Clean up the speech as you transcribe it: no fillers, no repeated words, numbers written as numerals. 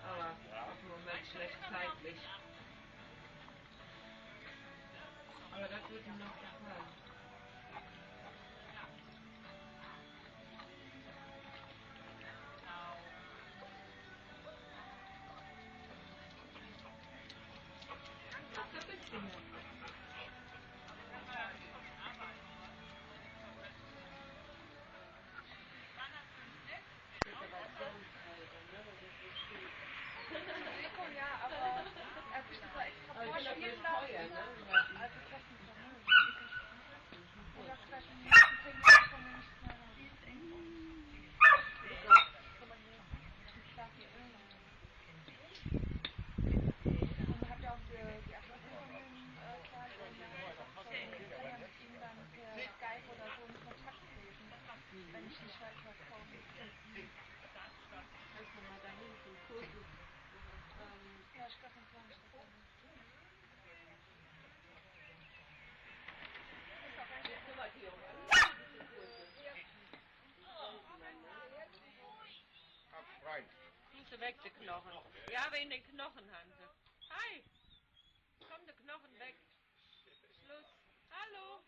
Aber im Moment schlecht zeitlich. Aber das wird ihm noch gefallen. Ach, da bist du noch. Ja, aber er hat sich das extra vorspielen lassen. Also Klassen vermögen. Oder Klassen nicht von mir nicht mehr. Und man hat ja auch die Adresse von dem Kerl und kann ja mit ihm dann per Skype oder so in Kontakt treten, wenn ich nicht weiterkomme. Kannst du mal dahin zum Kursus? Ja, ich glaube, dann plane ich das dann. Tust du weg, die Knochen. Ja, wegen den Knochen, Hanse. Hi! Komm, die Knochen weg. Schluss. Hallo!